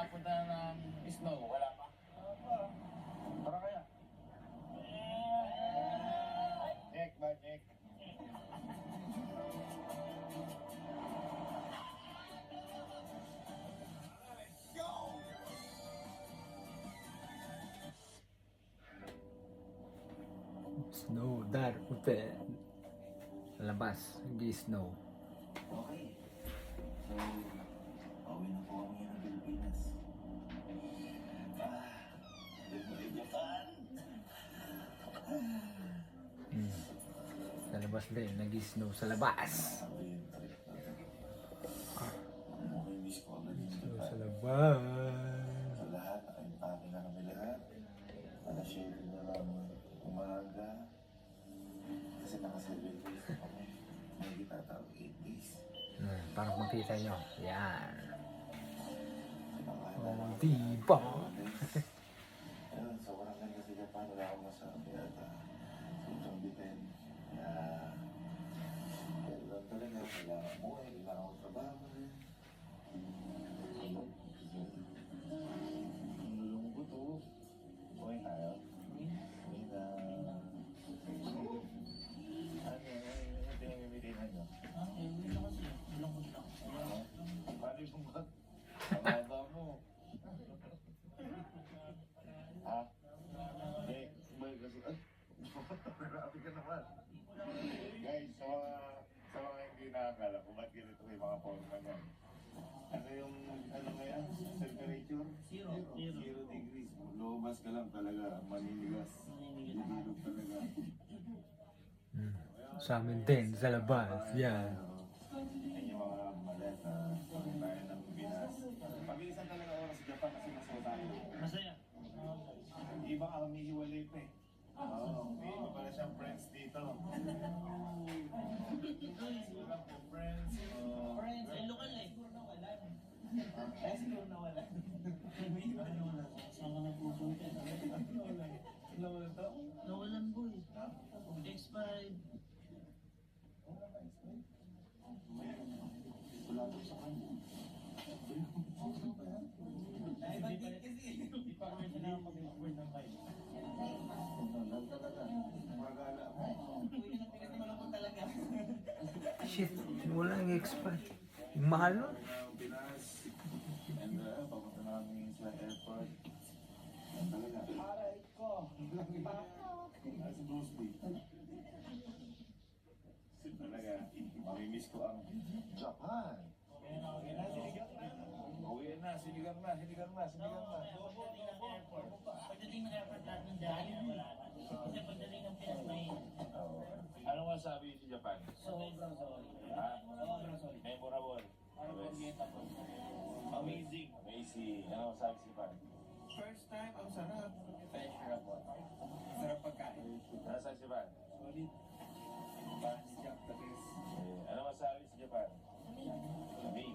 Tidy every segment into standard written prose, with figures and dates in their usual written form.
nakapunta ng snow? Wala pa? Para kaya? Check ba, check? Snow, dar, ute. Labas, hindi snow. Okay. So, pauwi na po kami ng Pilipinas. Japan! Sa labas din, nag-snow sa labas. Mamimiss ko agad yung Snow Japan. sa labas. Sa lahat, nakaimpake na kami lahat. Alas 7 na lang umaga. Kasi naka-7 days na kami. May gitatawag 8 days. Para makita nyo. Yan. Pinakahala Oh, namin diba? days. Ayun, sobrang ganda sa Japan. Wala akong masabi at sobrang bitin. Kaya lang talaga, kailangan mo eh, kailangan ko trabaho rin. Nalulungkot oh. Okay tayo. May na... Ano pinamimilihan nyo? Hindi na kasi. Malungkot lang. Paano yung bag? Pababa mo. Ha? Hindi. May kasi... Ay! Grabe ka naman. Guys, sa mga hindi nakakala kung ba't ganito may mga forma niya. Ano yung, ano ngayon? Temperature? Zero degrees. Lumabas ka lang talaga. Maninigas. Didilog talaga. Sa amin din, sa labas. Yan. Yan yung mga maleta. Pagod tayo ng Pinas. Pabilisan talaga oras sa Japan kasi masaya tayo. Masaya. Iba ka humihiwalay pa eh. Oo, may iba pala siyang friends dito. Wala po friends. Friends, ay lokal eh. Ay, siguro nawala. May iba nawala. Saan ka napupunta? Nawala. Nawala to? Nawalan boy. Expired. Wala ko sa kanya. Ay, bakit kasi? Hindi pa kami pinapag-export ng bike. Lang talaga. Magala mo. Uy, yung pinag naman ako talaga. Shit, wala yung expert. Yung mahal nun. Ng Pinas. And papunta namin sa airport. Yan talaga. Aray ko. Sa Bruce Lee. Talaga, mamimiss ko ang Japan. Uwi na, sinigang na. Pagdating ng airport lahat ng dahil wala na. Kasi pagdating ng Pinas may Anong masabi si Japan? sobrang sorry. Ha? Sobrang sorry. Memorable. Unforgettable. Amazing. Ano masabi si Japan? First time, ang sarap. Pleasurable. Sarap pagkain. Ano masabi si Japan? Solid. Jack the best. Ano masabi si Japan? Lamig.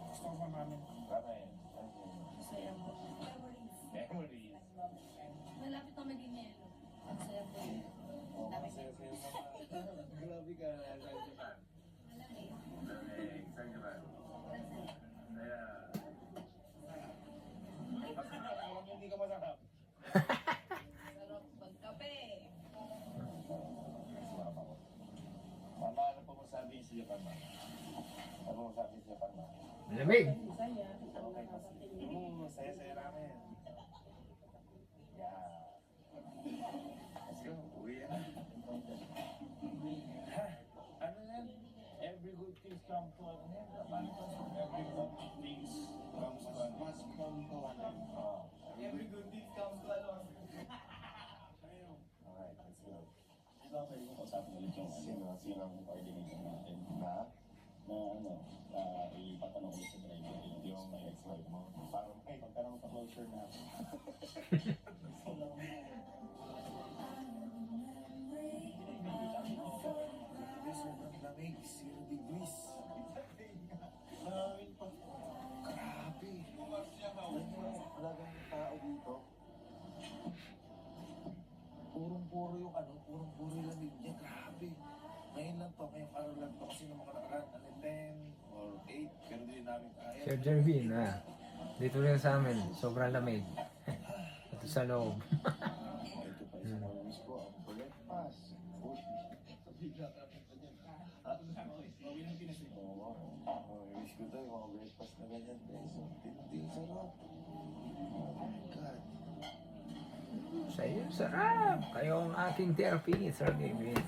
Gusto ko mamamin. Ramen. Masaya po. Memories. Memories. Malapit na maging yelo. Masaya po yun. Dami Masaya sa'yo naman. Grabe ka sa Japan. malamig. Lamig. Sa Japan. Kaya... Alam mo, hindi ka masarap. Sarap pagkape. Mama, ano pa masabi si Japan ma? Ano masabi si Japan ma? Malamig. Masaya. Okay, saya-saya namin. Yeah. Let's go, uwi na. Ha? Ano yan? Every good things come to an end. Every good things comes to an end. Must come to an end. Every good deed comes to an end. Alright, let's go. Di ba pwede mo kausapin ulit yung Sino ang coordinator natin na? na ipatanong ulit sa driver Yung ex-wife mo. Para may magkaroon ka closure na sobrang lamig. 0 degrees. Maraming pa. Grabe. Talagang yung tao dito. Purong-puro yung purong-puro yung lamig niya. Grabe. Ngayon lang to, ngayong araw lang to. Kasi nung mga nakaraan, 10 or 8, pero hindi namin kaya. Sir Jervin, ha? Dito rin sa amin, sobrang lamig. Ito sa loob. Ito pa isa ko miss ko, ang breakfast. Uy, bigla ka na dyan. Bawi ng Pinas eh. Oo, miss ko tayo, mga breakfast na ganyan. Peso, tinting sarap. Oh my God. Sa iyo, sarap! Kayo ang aking therapy, Sir David.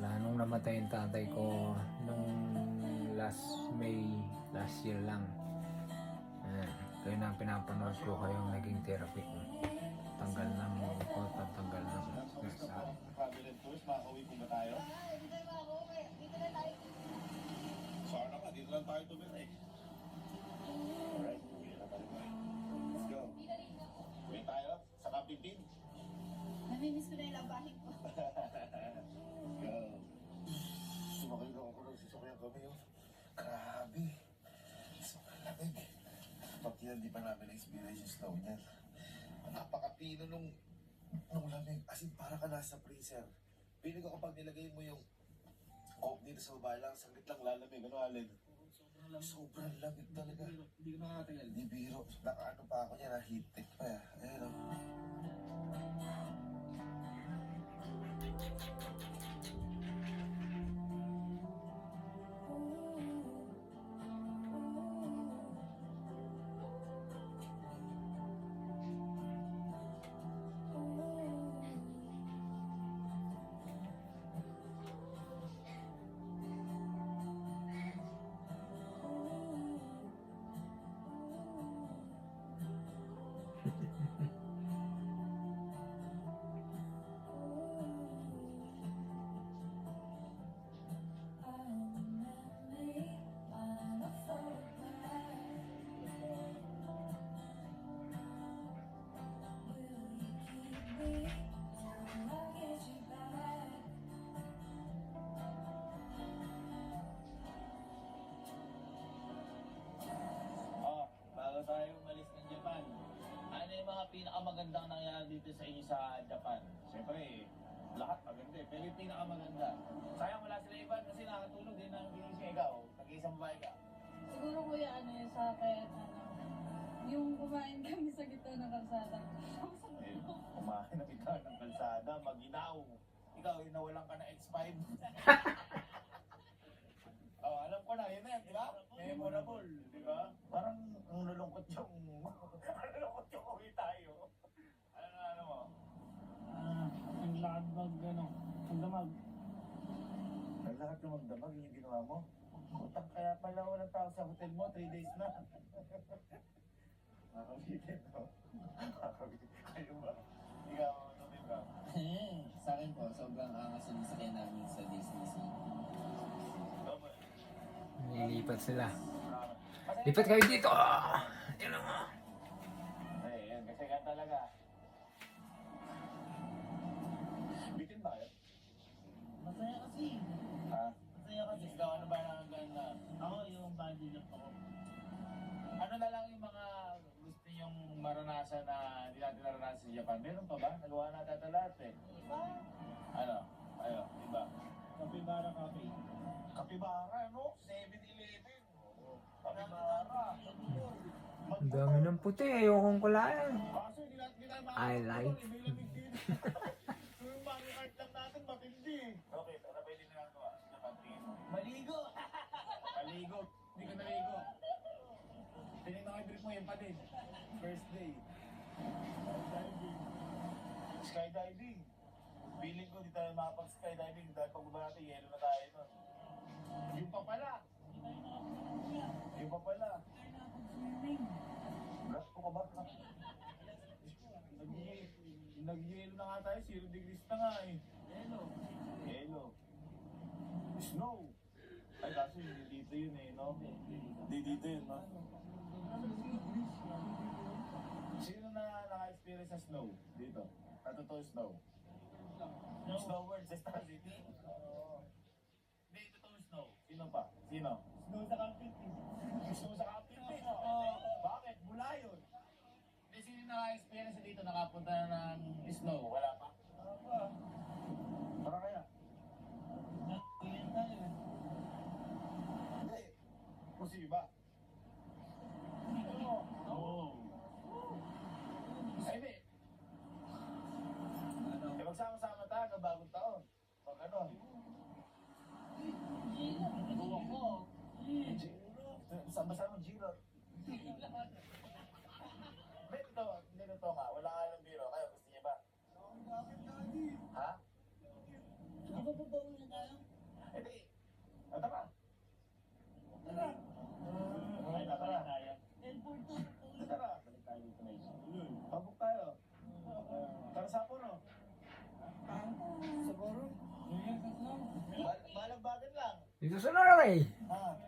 Wala nung namatay yung tatay ko nung last May, last year lang. Kayo na ang pinapanood ko, kayong naging therapy ko. Tanggal ng ko, tanggal ng stress. Travel and tours, makakauwi po ba tayo? Sana ka, dito lang tayo tumira eh. Alright, uwi na tayo. Let's go. Uwi tayo, sa Kapipin. Namimiss ko na yung labahin ko. Go. Sumakay lang ako ng sasakyan kami yun. Grabe. Sobrang lamig. Pati yan, di pa namin na-experience yung snow niyan. Napakapino nung lamig. As in, para ka nasa freezer. Piling ko kapag nilagay mo yung coke dito sa baba lang, saglit lang lalamig. Ano, Alin? Sobrang lamig talaga. Hindi ko nakatagal. Di biro. Nakaano pa ako niya, na-heat tech pa. Ayan o. Bago tayo umalis ng Japan, ano yung mga pinakamagandang nangyari dito sa inyo sa Japan? Siyempre, lahat maganda eh. Pero yung pinakamaganda. Sayang wala sila iba kasi nakatulog din ang ginising ikaw. Nag-iisang babae ka. Siguro kuya, ano yun sa kaya, yung kumain kami sa gitna ng kalsada. Eh, kumain na kita ng kalsada, maginaw. Ikaw, inawalan ka na X5. Oh, alam ko na, yun na yan, di ba? Memorable, di ba? Parang ang nalungkot yung... ang nalungkot yung uwi tayo. Ano mo? Ang lakad mag, magdamag. Ang lahat ng magdamag, yung ginawa mo. Utang kaya pala walang tao sa hotel mo, 3 days na. Nakakabitin, no? Nakakabitin. Kayo ba? Ikaw, ano din ba? Sa akin po, sobrang angas yung sakyan namin sa Disney Sea. Nilipat sila. Lipat kayo dito! Yan ang Eh, yan, kasi ka talaga. Bitin ba yun? Masaya kasi. Ha? Masaya kasi. Ikaw, ano ba nakaganda? Ako yung bungee jump ako. Ano na lang yung mga gusto nyong maranasan na hindi natin naranasan sa Japan? Meron pa ba? Nagawa natin ito lahat eh. Ano? Ayo, iba. Kapibara Cafe. Kapibara, no? 7-Eleven. Kapibara. Ang dami ng puti, ayokong kulayan. Kaso hindi natin I like. Yung Mario Kart lang natin, matindi. Okay, ano pwede na lang gawa? Napantingin mo. Maligo! Maligo. Hindi ko naligo. Tinignan ko yung trip mo, yun pa din. First day. Skydiving. Skydiving. Feeling ko di tayo makapag-skydiving dahil pag uba natin, yelo na tayo nun. Yung pa pala. Yung pa pala. Gasto ka ba? Nag-yelo na nga tayo, 0 degrees na nga eh. Yelo. Yelo. Snow. Ay, kaso hindi dito yun eh, no? Hindi dito yun, no? Sino na naka-experience sa snow dito? Katotoo snow? Snow world sa Star City? Hindi, totoo snow. Sino pa? Sino? Snow sa Kapit. Snow sa Kapit. Bakit? dito nakapunta na ng snow? Wala pa? Para kaya? Hindi. Musiba. Oo. Ay, hindi. Eh, magsama-sama tayo ng bagong taon. Pag ano? Buwak ko. Sama-sama Giro. Hindi to nga. Wala nga ng biro. Kayo, gusto niya ba? Ha? Di ba babawi na tayo? Hindi. O, tara. Tara. Ay, tara. Airport to. Tara. Balik tayo dito na isa. Pabuk tayo. Tara sa Apuro. Siguro. Balang bagan lang. Dito sa Norway. Ha?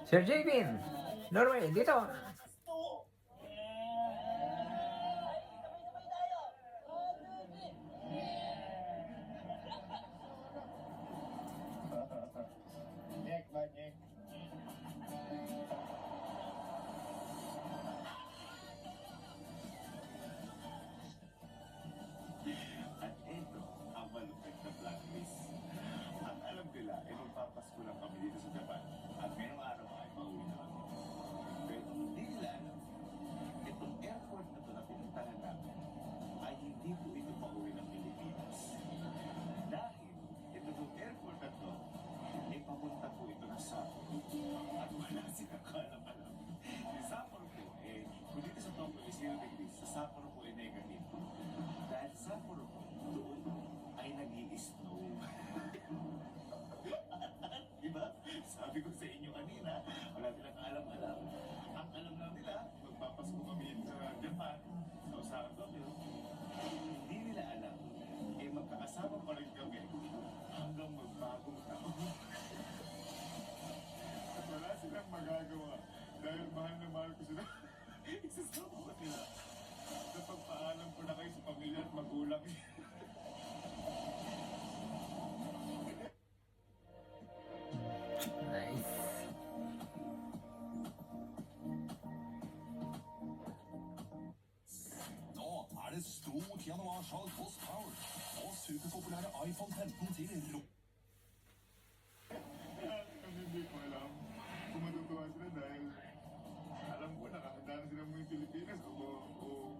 Sir Javin. Norway, dito. Nick, ba, Nick? At ito ang malupit na blacklist. Ang alam nila ay magpapasko lang kami dito sa Japan at ngayong araw ay pauwi na kami. Pero hindi nila alam, itong airport na ito na pinuntahan namin ay hindi po ito pauwi ng Pilipinas. Dahil itong airport na ito ay papunta po ito na Sapporo at wala silang kaalam-alam. Yung Sapporo po, kung dito sa Tokyo ay 0 degrees, sa Sapporo po ay negative. Dahil sa Sapporo po, doon ay nag-i-snow. Diba? Sabi ko sa inyo kanina, wala nilang alam-alam. Ang alam lang nila, magpapasko kami sa Japan, sa Osaka, Tokyo. Hindi nila alam, magkakasama pa rin kami hanggang magbagong taon. At wala silang magagawa dahil mahal na mahal ko sila. Isasama ko nila. Napagpaalam ko na kayo sa pamilya at magulang. Nice. Nå er det stort januarsalg hos Power. Og superpopulære iPhone 15 til ro. Kasi hindi ko alam kung matutuwa sila dahil alam ko nakakanda na sila mga Pilipinas o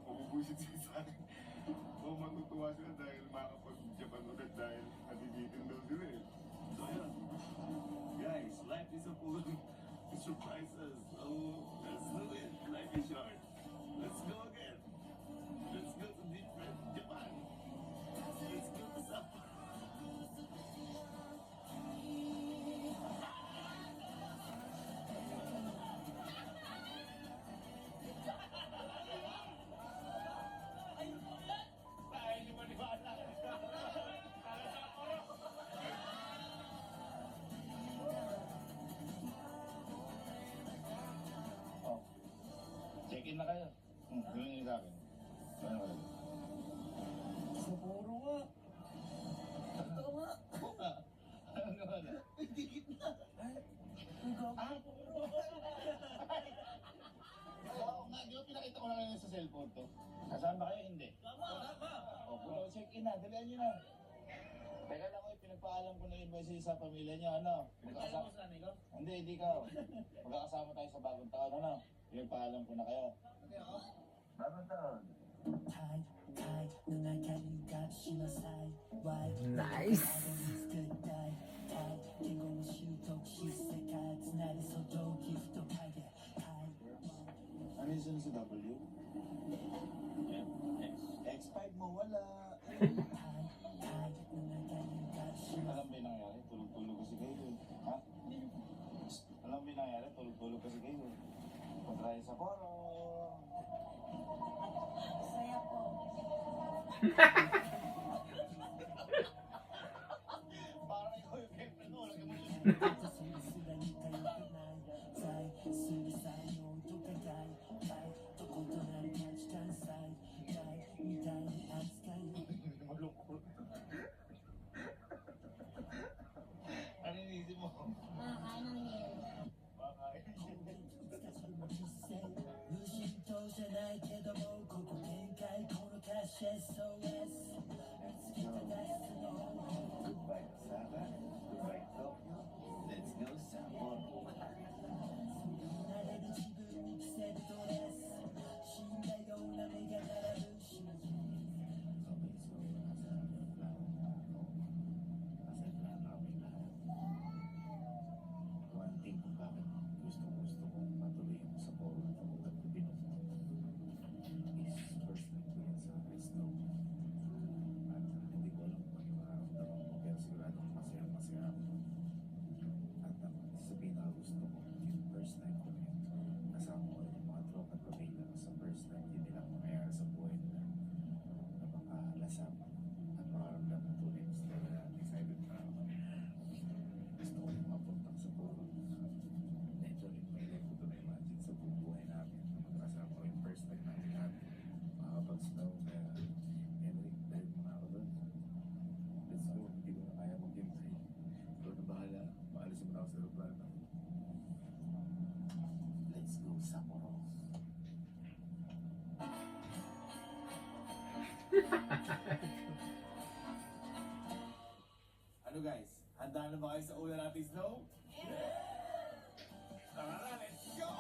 mabubuisit sila sa akin. O matutuwa sila dahil makakapag-Japan ulit dahil natibitin daw sila eh. So yun. Guys, life is a full of surprises. So let's do it. Life is short. Let's go again. Let's go to different Japan. Let's go to Sapporo. Check-in na kayo. Gawin niyo sa akin. Ano ba? Sapporo nga. Totoo nga. Ano naman? Hindi kita. Oo nga, di ba pinakita ko na kayo sa cellphone to? Nasaan ba kayo? Hindi. O, puno, check-in na. Dalihan niyo na. Teka lang ko, pinagpaalam ko na iba sa pamilya niyo. Ano? Magkakasama sa amigo? Hindi ka. Magkakasama tayo sa bagong taon. Ano? Pinagpaalam ko na kayo. Bagong taon. Nice. Ano yung sunod sa W? X5 mo, wala. Alam ba yung nangyari? Tulog-tulog kasi kayo. Ha? Alam ba yung nangyari? Tulog-tulog kasi kayo. Pag-try sa koro. Saya po. Parang ikaw yung girlfriend mo. Walang emosyon. Malungkot. Ano yung isip mo? Ano yun? Baka Goodbye, Osaka. Goodbye, Tokyo. Let's go, Sapporo. One thing kung bakit gusto kong patuloy yung sa Polo at pagkat ko binunod is first time ko yan sa snow. At hindi ko alam kung ano mararamdaman ko pero sigurado masaya ako. At sa pinakagusto ko, yung first time ko yun, kasama ko rin yung mga tropa at pamilya ko sa first time din nilang mangyayari sa buhay nila na makalasap at makaramdam ng tunay na story. Excited na ako. Gusto ko yung mapuntang sa Polo. Medyo rin may life ko to na-imagine sa buong buhay namin. Magkasama ko yung first time natin natin makapag-snow. Kaya, Henrik, dahil mo na ako doon. Let's go. Hindi ko na kaya mag-hintay. Ikaw na bahala. Maalisin mo na ako sa aeroplano. Let's go, Sapporo. Ano guys? Handa na ba kayo sa una natin snow? Tara, let's go!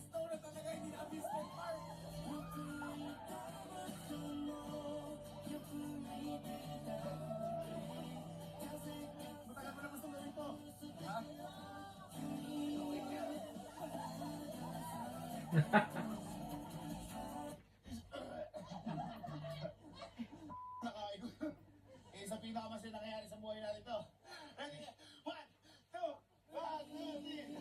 Snow na talaga, hindi na amusement park! Matagal pa na gusto gawin to. Ha? Nakain ko. Eh, sa pinakamasaya nangyayari sa buhay natin to. Ready? 1, 2, 1, 2, 3.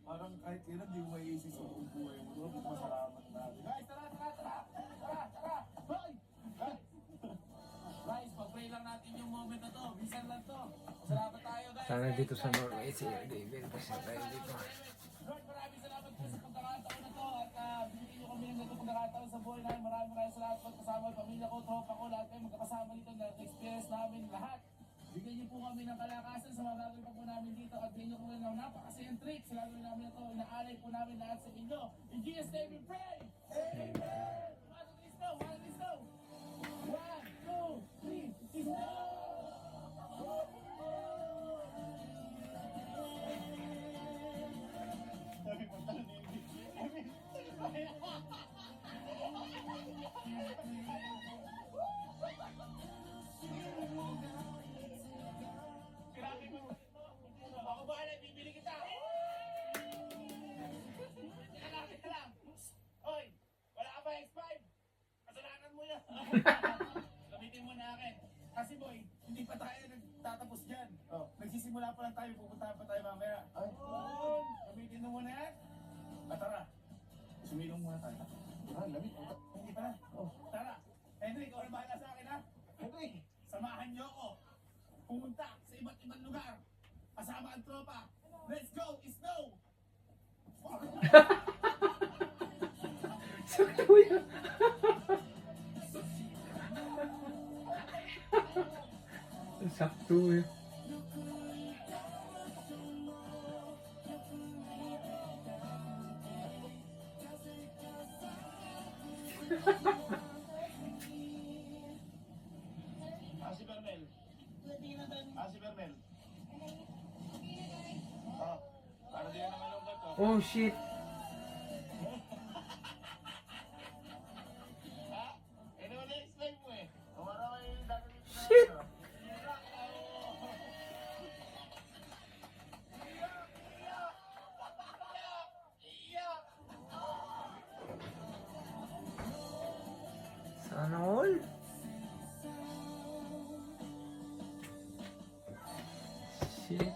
Parang kahit kailan di mo maiisip sa buong buhay mo. Pero masalamat natin. Guys, tara! Hoy! Guys, pag-pray lang natin yung moment na to. Bisan lang to. Salamat tayo, guys. Sana dito sa Norway si David kasi tayo dito. Lord, maraming salamat po sa pagkakataon na to. At binigyan niyo kami ng ganito pagkakataon sa buhay namin. Maraming salamat po kasama yung pamilya ko, tropa ko, lahat kayo magkakasama dito na experience namin lahat. Bigyan niyo po kami ng kalakasan sa mga gagawin pa po namin dito at bigyan niyo po ng napakasayang trip sa gagawin namin ito. Inaalay po namin lahat sa inyo. In Jesus' name we pray! Amen! One, two, three, snow! Sabi mo tayo Grabe mo. Ako bahala, bibili kita. Teka lang. Hoy, wala ka ba X5? Kasalanan mo yan. Gamitin mo na akin. Kasi boy, hindi pa tayo nagtatapos dyan. Nagsisimula nagsimula pa lang tayo, pupuntahan pa tayo mamaya. Ay. Gamitin mo muna yan. At tara, sumilong muna tayo. Lamig. Hindi pa na. Tara, Henry, ikaw na bahala sa akin ha. Henry! Samahan niyo ako. Pumunta sa iba't ibang lugar. Kasama ang tropa. Let's go, Snow! Sakto yun. Sakto yun. Si Bernel. Si Bernel. Oh, para di na naman yung gato. Oh shit. Ha? Ano na explain mo eh? Kumara ko yung dati dito na. Shit. Sana all. Shit.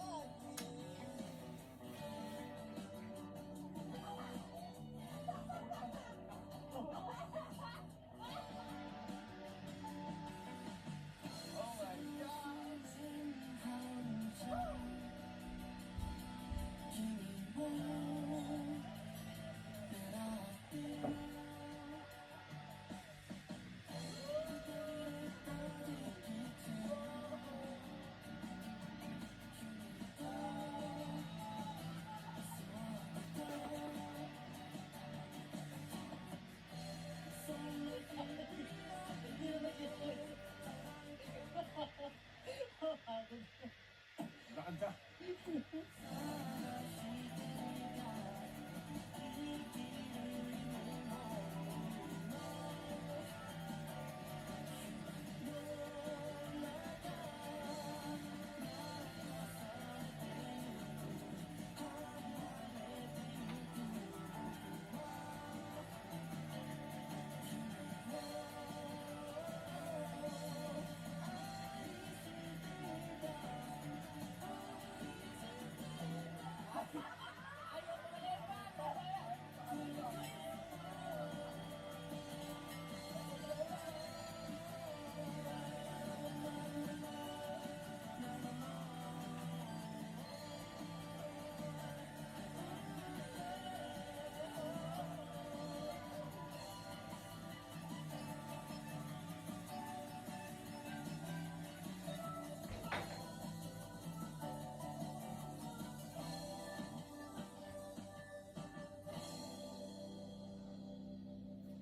Lakad ka.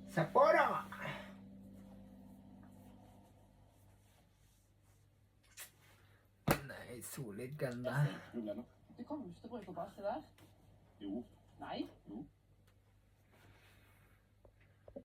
Sapporo! Nice, sulit, ganda. Rulla nå. Det kommer ikke til å bruke bass til det. Jo. Nei. Jo.